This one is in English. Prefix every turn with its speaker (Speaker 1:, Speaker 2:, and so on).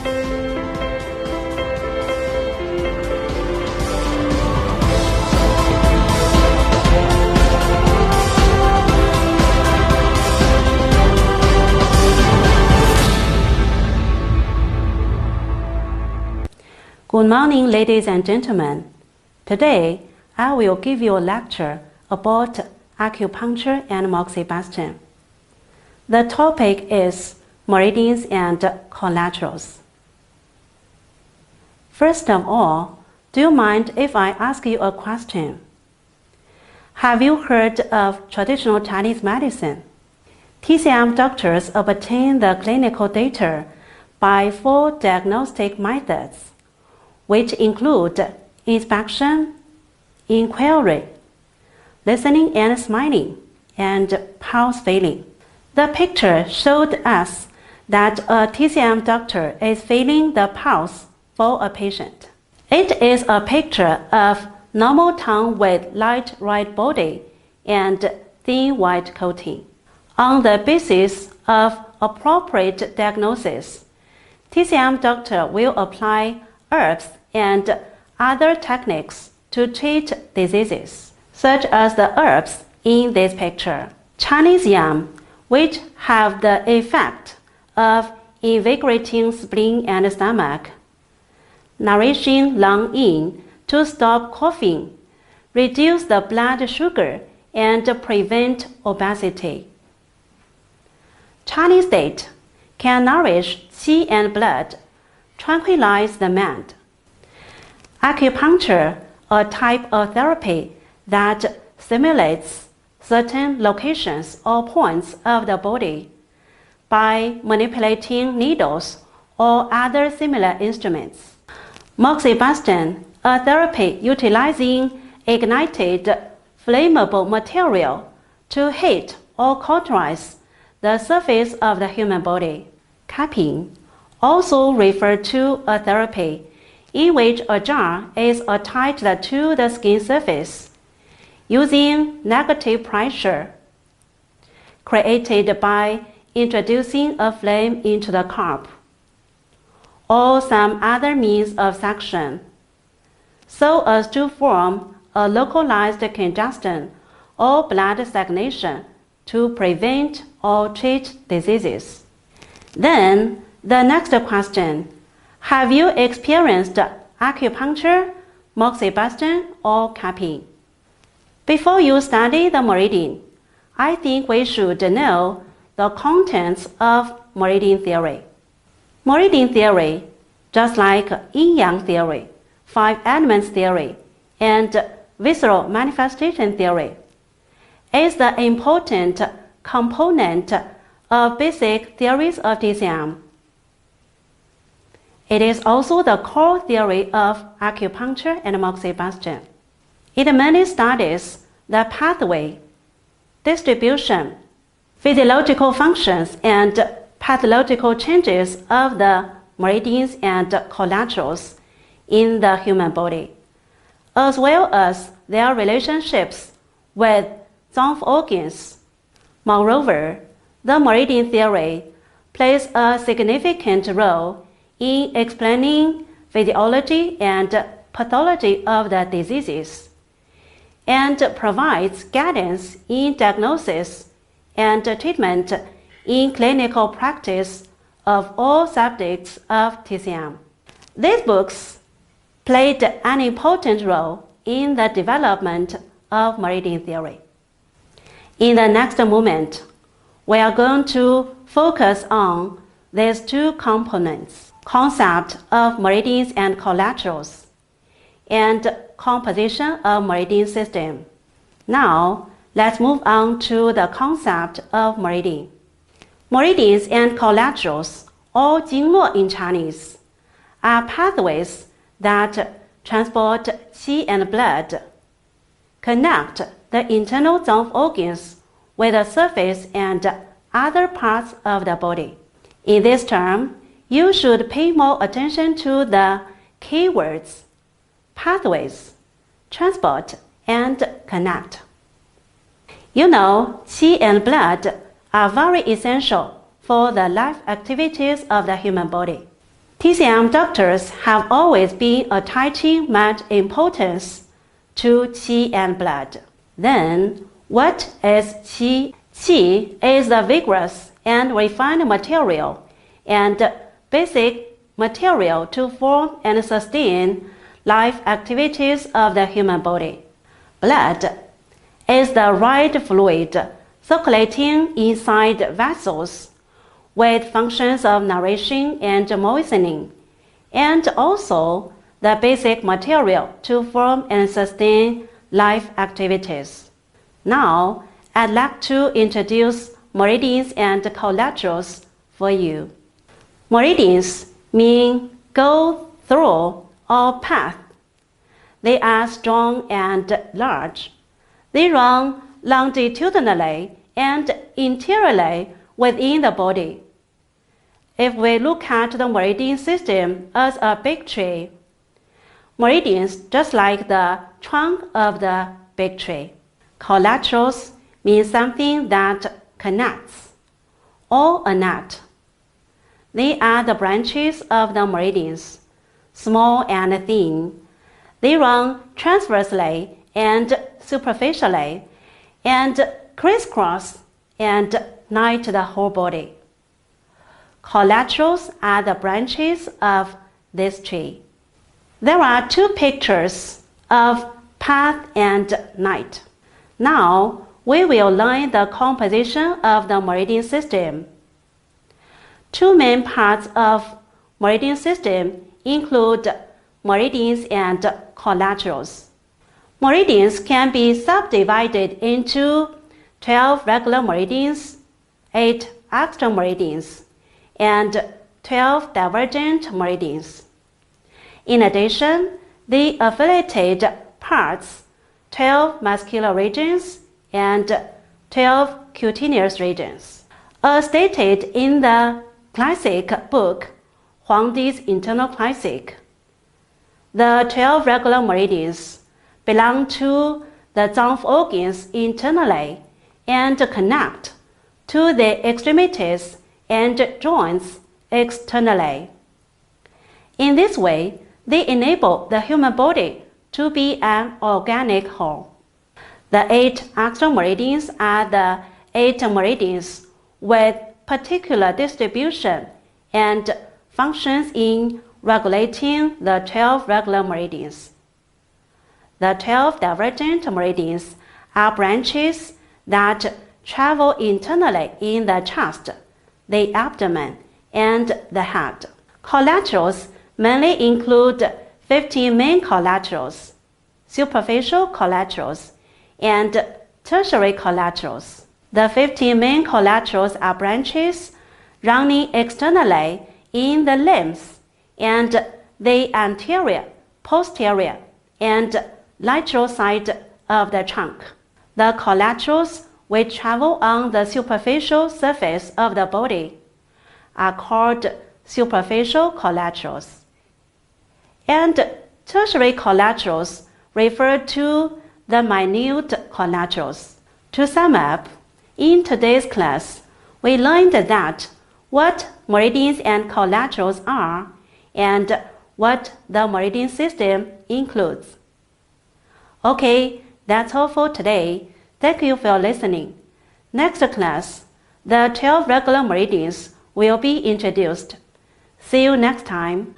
Speaker 1: Good morning, ladies and gentlemen. Today, I will give you a lecture about acupuncture and moxibustion. The topic is meridians and collaterals. First of all, do you mind if I ask you a question? Have you heard of traditional Chinese medicine? TCM doctors obtain the clinical data by 4 diagnostic methods, which include inspection, inquiry, listening and smiling, and pulse feeling. The picture showed us that a TCM doctor is feeling the pulse for a patient. It is a picture of normal tongue with light red body and thin white coating. On the basis of appropriate diagnosis, TCM doctor will apply herbs and other techniques to treat diseases, such as the herbs in this picture. Chinese yam, which have the effect of invigorating spleen and stomach, nourishing lung yin to stop coughing, reduce the blood sugar, and prevent obesity. Chinese date can nourish qi and blood, tranquilize the mind. Acupuncture, a type of therapy that stimulates certain locations or points of the body by manipulating needles or other similar instruments. Moxibustion, a therapy utilizing ignited flammable material to heat or cauterize the surface of the human body. Cupping, also referred to a therapy in which a jar is attached to the skin surface using negative pressure created by introducing a flame into the cup or some other means of suction so as to form a localized congestion or blood stagnation to prevent or treat diseases. Then, the next question: have you experienced acupuncture, moxibustion, or cupping? Before you study the meridian, I think we should know the contents of meridian theory. Meridian theory, just like yin-yang theory, 5 elements theory, and visceral manifestation theory, is the important component of basic theories of TCM. It is also the core theory of acupuncture and moxibustion. It mainly studies the pathway, distribution, physiological functions, and pathological changes of the meridians and collaterals in the human body, as well as their relationships with zone organs. Moreover, the meridian theory plays a significant role in explaining physiology and pathology of the diseases, and provides guidance in diagnosis and treatment in clinical practice of all subjects of TCM. These books played an important role in the development of meridian theory. In the next moment, we are going to focus on these 2 components: concept of meridians and collaterals, and composition of meridian system. Now, let's move on to the concept of meridian. Meridians and collaterals, or 经络 in Chinese, are pathways that transport qi and blood, connect the internal zone organs with the surface and other parts of the body. In this term, you should pay more attention to the keywords: pathways, transport, and connect. You know, qi and blood are very essential for the life activities of the human body. TCM doctors have always been attaching much importance to qi and blood. Then, what is qi? Qi is the vigorous and refined material and basic material to form and sustain life activities of the human body. Blood is the red fluid circulating inside vessels with functions of nourishing and moistening, and also the basic material to form and sustain life activities. Now, I'd like to introduce meridians and collaterals for you. Meridians mean go through or path. They are strong and large. They run longitudinally and interiorly within the body. If we look at the meridian system as a big tree, meridians just like the trunk of the big tree. Collaterals mean something that connects, or a knot. They are the branches of the meridians, small and thin. They run transversely and superficially, and crisscross and knit the whole body. Collaterals are the branches of this tree. There are two pictures of path and knot. Now, we will learn the composition of the meridian system. Two main parts of meridian system include meridians and collaterals. Meridians can be subdivided into 12 regular meridians, 8 extra meridians, and 12 divergent meridians. In addition, the affiliated parts, 12 muscular regions and 12 cutaneous regions. As stated in the classic book, Huangdi's Internal Classic, the 12 regular meridians belong to the zang organs internally and connect to the extremities and joints externally. In this way, they enable the human body to be an organic whole. The 8 extra meridians are the 8 meridians with particular distribution and functions in regulating the 12 regular meridians. The 12 divergent meridians are branches that travel internally in the chest, the abdomen, and the head. Collaterals mainly include 15 main collaterals, superficial collaterals, and tertiary collaterals. The 15 main collaterals are branches running externally in the limbs and the anterior, posterior, and lateral side of the trunk. The collaterals which travel on the superficial surface of the body are called superficial collaterals. And tertiary collaterals refer to the minute collaterals. To sum up, in today's class, we learned that what meridians and collaterals are and what the meridian system includes. Okay, that's all for today. Thank you for listening. Next class, the 12 regular meridians will be introduced. See you next time.